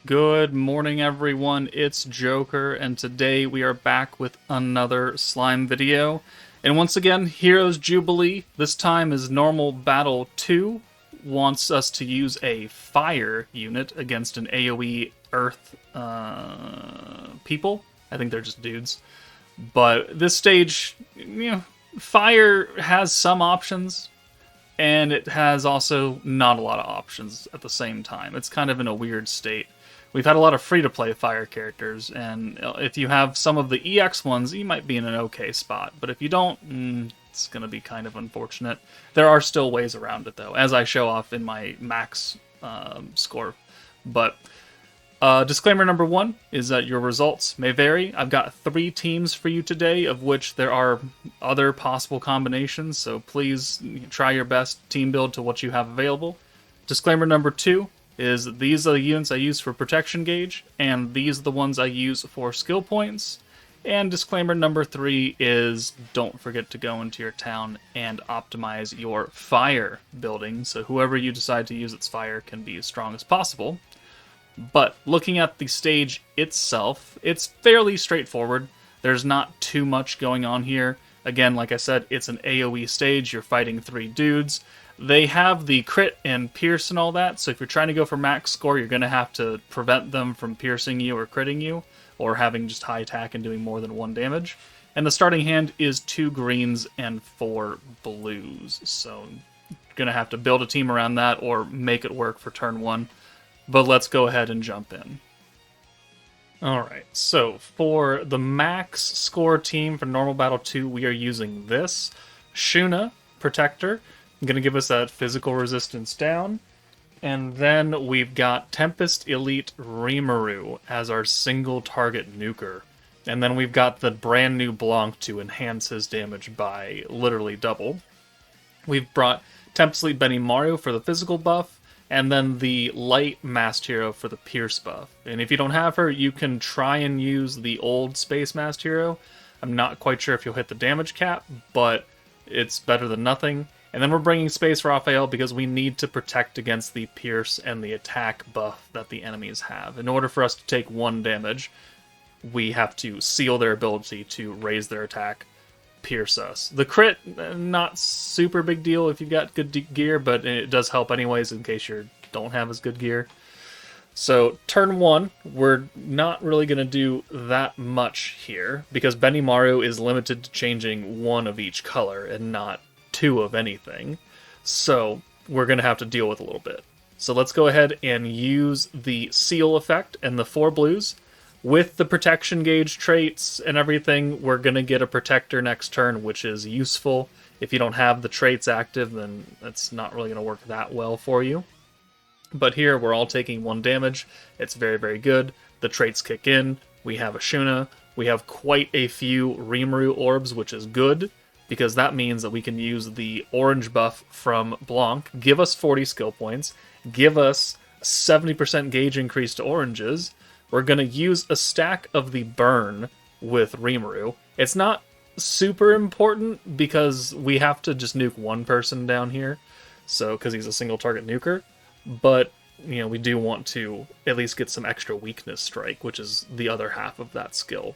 Good morning, everyone. It's Joker, and today we are back with another slime video. And once again, Heroes Jubilee. This time is Normal Battle 2. Wants us to use a fire unit against an AoE Earth people. I think they're just dudes. But this stage, fire has some options, and it has also not a lot of options at the same time. It's kind of in a weird state. We've had a lot of free-to-play fire characters, and if you have some of the EX ones, you might be in an okay spot. But if you don't, it's going to be kind of unfortunate. There are still ways around it, though, as I show off in my max score. But disclaimer number one is that your results may vary. I've got 3 teams for you today, of which there are other possible combinations, so please try your best team build to what you have available. Disclaimer number 2 is these are the units I use for protection gauge, and these are the ones I use for skill points. And disclaimer number 3 is don't forget to go into your town and optimize your fire building, so whoever you decide to use its fire can be as strong as possible. But looking at the stage itself, it's fairly straightforward. There's not too much going on here. Again, like I said, it's an AoE stage. You're fighting 3 dudes. They have the crit and pierce and all that, so if you're trying to go for max score, you're going to have to prevent them from piercing you or critting you, or having just high attack and doing more than 1 damage. And the starting hand is 2 greens and 4 blues, so you're going to have to build a team around that or make it work for turn 1. But let's go ahead and jump in. Alright, so for the max score team for Normal Battle 2, we are using this. Shuna, Protector, going to give us that physical resistance down. And then we've got Tempest Elite Rimuru as our single target nuker. And then we've got the brand new Blanc to enhance his damage by literally double. We've brought Tempest Elite Benimaru for the physical buff, and then the light masked hero for the pierce buff. And if you don't have her, you can try and use the old space masked hero. I'm not quite sure if you'll hit the damage cap, but it's better than nothing. And then we're bringing Space Raphael because we need to protect against the pierce and the attack buff that the enemies have. In order for us to take 1 damage, we have to seal their ability to raise their attack, pierce us. The crit, not super big deal if you've got good gear, but it does help anyways in case you don't have as good gear. So turn 1, we're not really going to do that much here, because Benimaru is limited to changing 1 of each color and not 2 of anything. So we're going to have to deal with a little bit. So let's go ahead and use the seal effect and the 4 blues. With the protection gauge traits and everything, we're going to get a protector next turn, which is useful. If you don't have the traits active, then that's not really going to work that well for you. But here, we're all taking 1 damage. It's very, very good. The traits kick in. We have a Shuna. We have quite a few Rimuru orbs, which is good, because that means that we can use the orange buff from Blanc, give us 40 skill points, give us 70% gauge increase to oranges. We're going to use a stack of the burn with Rimuru. It's not super important because we have to just nuke 1 person down here, so because he's a single target nuker. But we do want to at least get some extra weakness strike, which is the other half of that skill.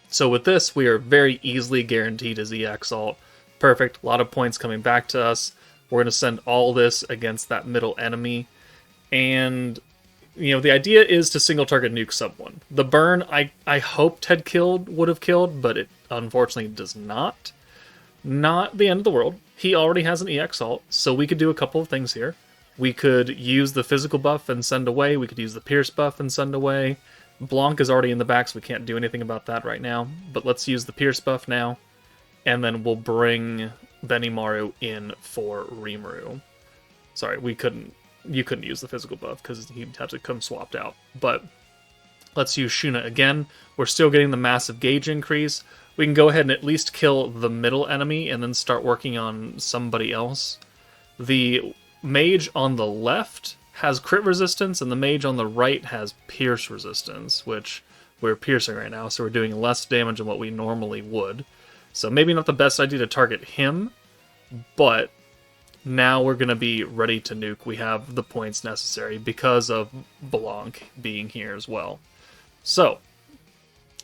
So with this, we are very easily guaranteed his EX ult. Perfect, a lot of points coming back to us. We're going to send all this against that middle enemy. And, the idea is to single target nuke someone. The burn, I hoped would have killed, but it unfortunately does not. Not the end of the world. He already has an EX ult, so we could do a couple of things here. We could use the physical buff and send away. We could use the pierce buff and send away. Blanc is already in the back, so we can't do anything about that right now. But let's use the pierce buff now, and then we'll bring Benimaru in for Rimuru. Sorry, you couldn't use the physical buff because he'd have to come swapped out. But let's use Shuna again. We're still getting the massive gauge increase. We can go ahead and at least kill the middle enemy and then start working on somebody else. The mage on the left has crit resistance, and the mage on the right has pierce resistance, which we're piercing right now, so we're doing less damage than what we normally would. So maybe not the best idea to target him, but now we're going to be ready to nuke. We have the points necessary because of Blanc being here as well. So,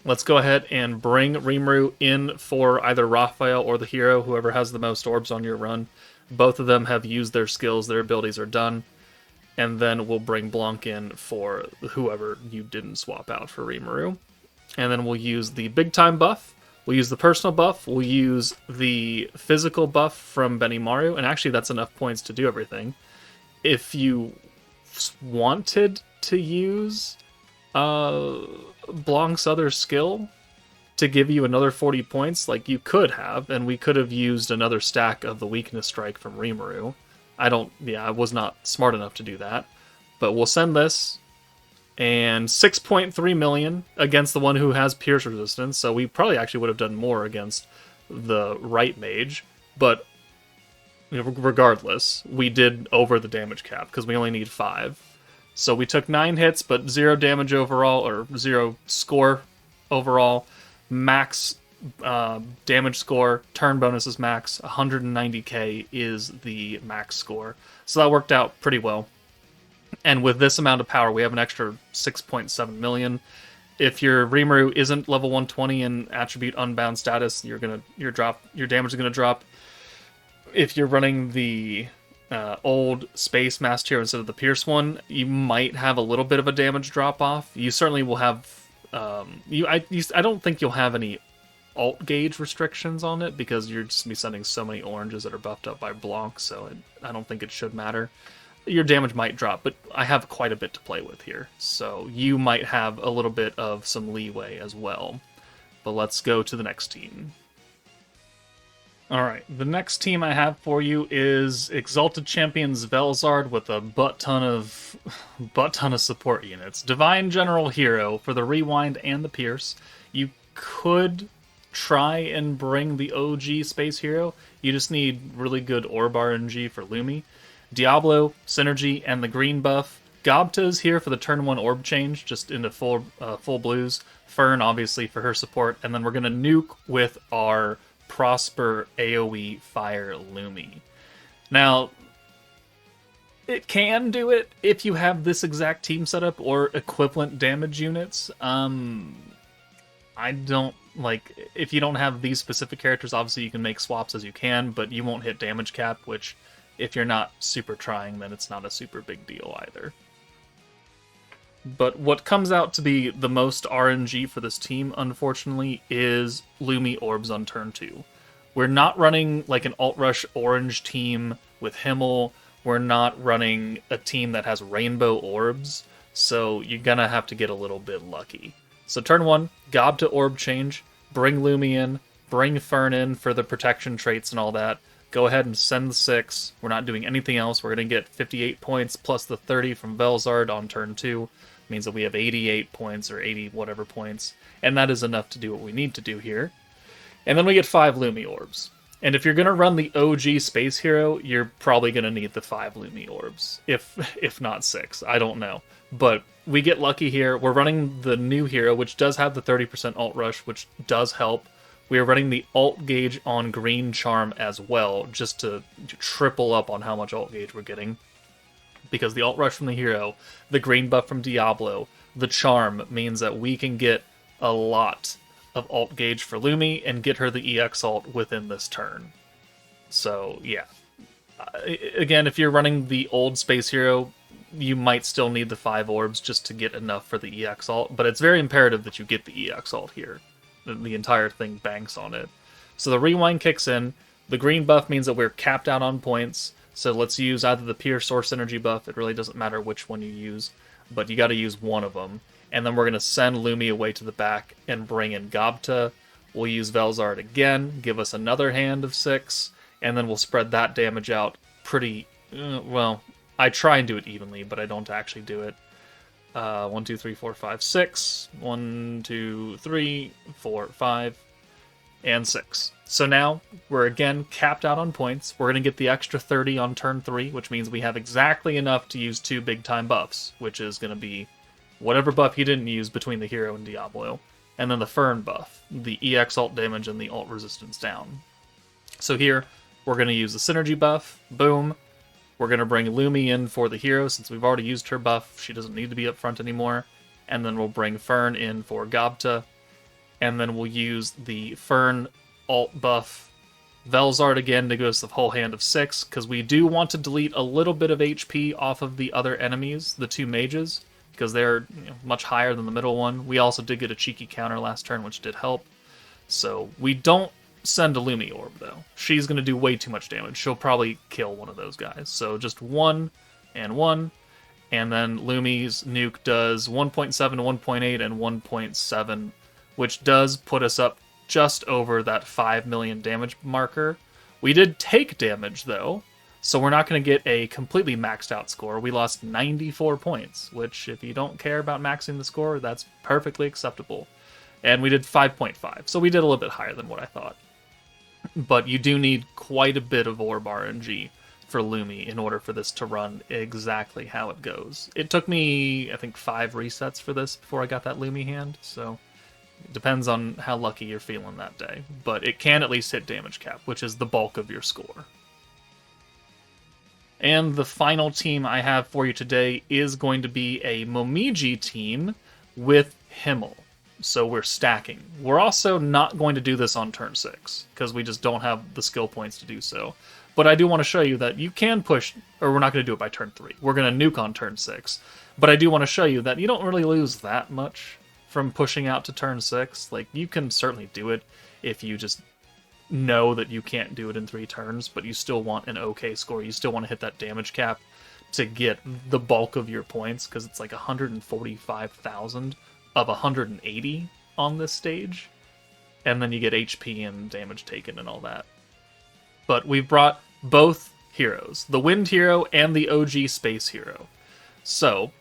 let's go ahead and bring Rimuru in for either Raphael or the hero, whoever has the most orbs on your run. Both of them have used their skills, their abilities are done. And then we'll bring Blanc in for whoever you didn't swap out for Rimuru. And then we'll use the big time buff. We'll use the personal buff. We'll use the physical buff from Benimaru. And actually, that's enough points to do everything. If you wanted to use Blanc's other skill to give you another 40 points, like you could have, and we could have used another stack of the weakness strike from Rimuru. I was not smart enough to do that. But we'll send this, and 6.3 million against the one who has pierce resistance, so we probably actually would have done more against the right mage, but regardless, we did over the damage cap, because we only need 5. So we took 9 hits, but 0 damage overall, or 0 score overall. Max damage score, turn bonus is max, 190k is the max score. So that worked out pretty well. And with this amount of power, we have an extra 6.7 million. If your Rimuru isn't level 120 in attribute unbound status, your damage is gonna drop. If you're running the old space master hero instead of the pierce one, you might have a little bit of a damage drop off. You certainly will have. I don't think you'll have any alt gauge restrictions on it because you're just gonna be sending so many oranges that are buffed up by Blanc. So I don't think it should matter. Your damage might drop, but I have quite a bit to play with here. So you might have a little bit of some leeway as well. But let's go to the next team. Alright, the next team I have for you is Exalted Champions Velzard with a butt ton of support units. Divine General Hero for the Rewind and the Pierce. You could try and bring the OG Space Hero. You just need really good Orb RNG for Lumi. Diablo, Synergy, and the green buff. Gobta is here for the turn 1 orb change, just into full blues. Fern, obviously, for her support. And then we're going to nuke with our Prosper AoE Fire Lumi. Now, it can do it if you have this exact team setup or equivalent damage units. I don't, if you don't have these specific characters, obviously you can make swaps as you can, but you won't hit damage cap, which... if you're not super trying, then it's not a super big deal either. But what comes out to be the most RNG for this team, unfortunately, is Lumi Orbs on turn 2. We're not running like an Alt Rush Orange team with Himmel. We're not running a team that has Rainbow Orbs, so you're gonna have to get a little bit lucky. So turn 1, Gob to Orb change, bring Lumi in, bring Fern in for the protection traits and all that. Go ahead and send the 6. We're not doing anything else. We're going to get 58 points plus the 30 from Velzard on turn 2. Means that we have 88 points or 80 whatever points. And that is enough to do what we need to do here. And then we get 5 Lumi Orbs. And if you're going to run the OG Space Hero, you're probably going to need the 5 Lumi Orbs. If not 6. I don't know. But we get lucky here. We're running the new hero, which does have the 30% Alt Rush, which does help. We are running the alt gauge on Green Charm as well, just to triple up on how much alt gauge we're getting. Because the alt rush from the hero, the green buff from Diablo, the charm means that we can get a lot of alt gauge for Lumi and get her the EX alt within this turn. So, yeah. Again, if you're running the old Space Hero, you might still need the 5 orbs just to get enough for the EX alt, but it's very imperative that you get the EX alt here. The entire thing banks on it. So the rewind kicks in. The green buff means that we're capped out on points. So let's use either the Pierce or Synergy buff. It really doesn't matter which one you use, but you got to use one of them. And then we're going to send Lumi away to the back and bring in Gobta. We'll use Velzard again, give us another hand of 6, and then we'll spread that damage out pretty... well, I try and do it evenly, but I don't actually do it. 1, 2, 3, 4, 5, 6. 1, 2, 3, 4, 5, and 6. So now we're again capped out on points. We're going to get the extra 30 on turn 3, which means we have exactly enough to use 2 big time buffs, which is going to be whatever buff he didn't use between the hero and Diablo, and then the Fern buff, the EX alt damage and the alt resistance down. So here, We're going to use the synergy buff. Boom. We're going to bring Lumi in for the hero, since we've already used her buff. She doesn't need to be up front anymore. And then we'll bring Fern in for Gobta. And then we'll use the Fern alt buff Velzard again to give us the whole hand of 6, because we do want to delete a little bit of HP off of the other enemies, the 2 mages, because they're much higher than the middle one. We also did get a cheeky counter last turn, which did help. So we don't send a Lumi Orb, though. She's going to do way too much damage. She'll probably kill one of those guys. So just 1 and 1. And then Lumi's nuke does 1.7 to 1.8 and 1.7, which does put us up just over that 5 million damage marker. We did take damage, though, so we're not going to get a completely maxed out score. We lost 94 points, which, if you don't care about maxing the score, that's perfectly acceptable. And we did 5.5, so we did a little bit higher than what I thought. But you do need quite a bit of Orb RNG for Lumi in order for this to run exactly how it goes. It took me, I think, 5 resets for this before I got that Lumi hand, so it depends on how lucky you're feeling that day. But it can at least hit damage cap, which is the bulk of your score. And the final team I have for you today is going to be a Momiji team with Himmel. So we're stacking. We're also not going to do this on turn 6, because we just don't have the skill points to do so. But I do want to show you that you can push, or we're not going to do it by turn 3. We're going to nuke on turn 6. But I do want to show you that you don't really lose that much from pushing out to turn 6. Like, you can certainly do it if you just know that you can't do it in 3 turns, but you still want an okay score. You still want to hit that damage cap to get the bulk of your points, because it's like 145,000 of 180 on this stage, and then you get HP and damage taken and all that. But we've brought both heroes, the Wind Hero and the OG Space Hero. So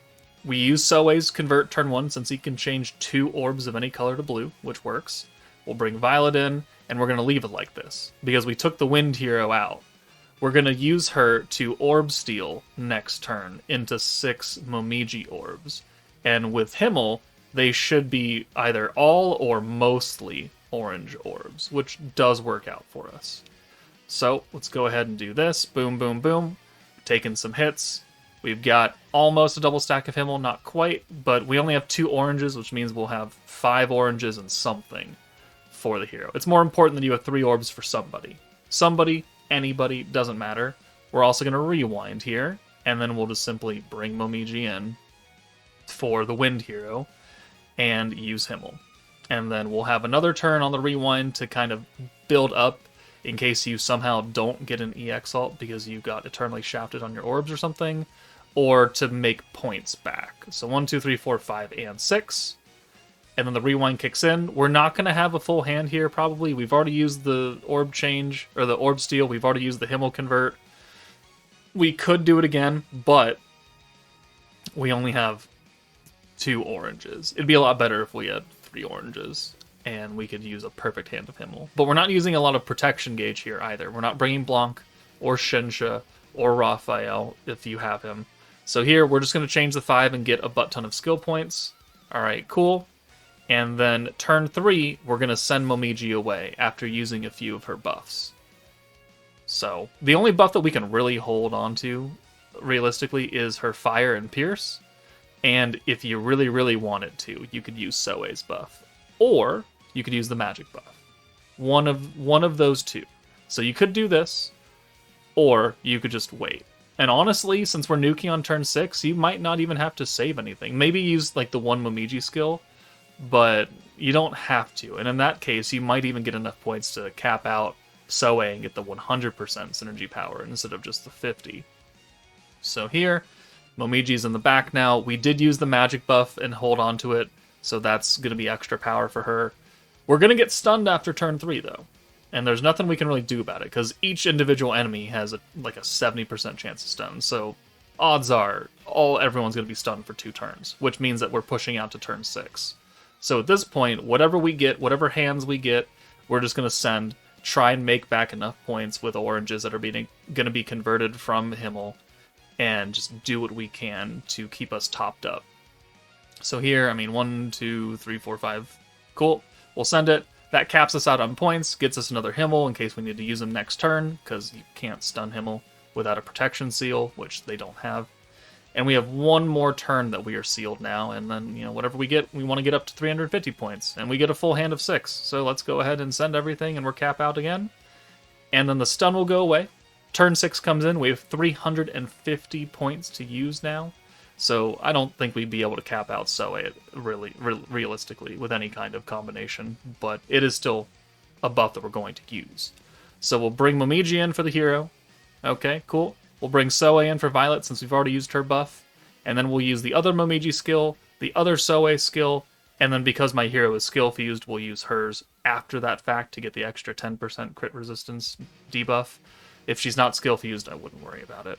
we use Soei's Convert turn 1, since he can change 2 orbs of any color to blue, which works. We'll bring Violet in, and we're going to leave it like this, because we took the Wind Hero out. We're going to use her to Orb Steal next turn into 6 Momiji orbs. And with Himmel, they should be either all or mostly orange orbs, which does work out for us. So let's go ahead and do this. Boom, boom, boom. Taking some hits. We've got almost a double stack of Himmel, not quite, but we only have 2 oranges, which means we'll have 5 oranges and something for the hero. It's more important that you have 3 orbs for somebody. Somebody, anybody, doesn't matter. We're also going to rewind here, and then we'll just simply bring Momiji in for the Wind Hero and use Himmel. And then we'll have another turn on the rewind to kind of build up in case you somehow don't get an EX ult because you got eternally shafted on your orbs or something, or to make points back. So 1, 2, 3, 4, 5, and 6. And then the rewind kicks in. We're not going to have a full hand here, probably. We've already used the orb change, or the orb steal. We've already used the Himmel convert. We could do it again, but we only have 2 oranges. It'd be a lot better if we had 3 oranges, and we could use a perfect hand of Himmel. But we're not using a lot of protection gauge here either. We're not bringing Blanc, or Shinsha, or Raphael, if you have him. So here, we're just going to change the 5 and get a butt ton of skill points. Alright, cool. And then turn 3, we're going to send Momiji away after using a few of her buffs. So, the only buff that we can really hold on to, realistically, is her Fire and Pierce. And if you really, really wanted to, you could use Soei's buff. Or you could use the magic buff. One of those 2. So you could do this, or you could just wait. And honestly, since we're nuking on turn 6, you might not even have to save anything. Maybe use like the 1 Momiji skill, but you don't have to. And in that case, you might even get enough points to cap out Soei and get the 100% synergy power instead of just the 50. So here, Momiji's in the back now. We did use the magic buff and hold on to it, so that's going to be extra power for her. We're going to get stunned after turn 3, though. And there's nothing we can really do about it, because each individual enemy has like a 70% chance of stun. So odds are everyone's going to be stunned for 2 turns, which means that we're pushing out to turn 6. So at this point, whatever we get, whatever hands we get, we're just going to send, try and make back enough points with oranges that are going to be converted from Himmel, and just do what we can to keep us topped up. So here, I mean, 1, 2, 3, 4, 5. Cool. We'll send it. That caps us out on points, gets us another Himmel in case we need to use them next turn, because you can't stun Himmel without a protection seal, which they don't have. And we have one more turn that we are sealed now, and then, whatever we get, we want to get up to 350 points. And we get a full hand of 6, so let's go ahead and send everything, and we're cap out again. And then the stun will go away. Turn 6 comes in, we have 350 points to use now. So I don't think we'd be able to cap out Soe realistically with any kind of combination, but it is still a buff that we're going to use. So we'll bring Momiji in for the hero. Okay, cool. We'll bring Soe in for Violet since we've already used her buff. And then we'll use the other Momiji skill, the other Soe skill, and then because my hero is skill fused, we'll use hers after that fact to get the extra 10% crit resistance debuff. If she's not skill fused, I wouldn't worry about it.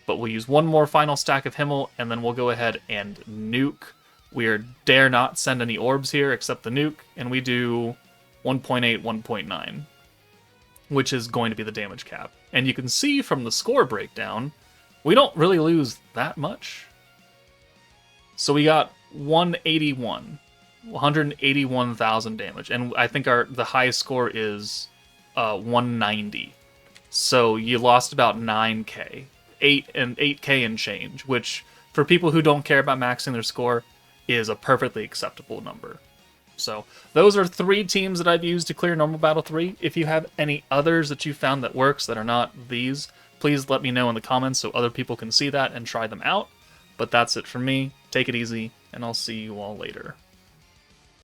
But we'll use one more final stack of Himmel, and then we'll go ahead and nuke. We dare not send any orbs here except the nuke, and we do 1.8, 1.9, which is going to be the damage cap. And you can see from the score breakdown, we don't really lose that much. So we got 181,000 damage, and I think the highest score is 190. So you lost about 9k. 8k and change, which for people who don't care about maxing their score is a perfectly acceptable number. So those are 3 teams that I've used to clear normal battle 3. If you have any others that you found that works that are not these, please let me know in the comments so other people can see that and try them out. But that's it for me. Take it easy, and I'll see you all later.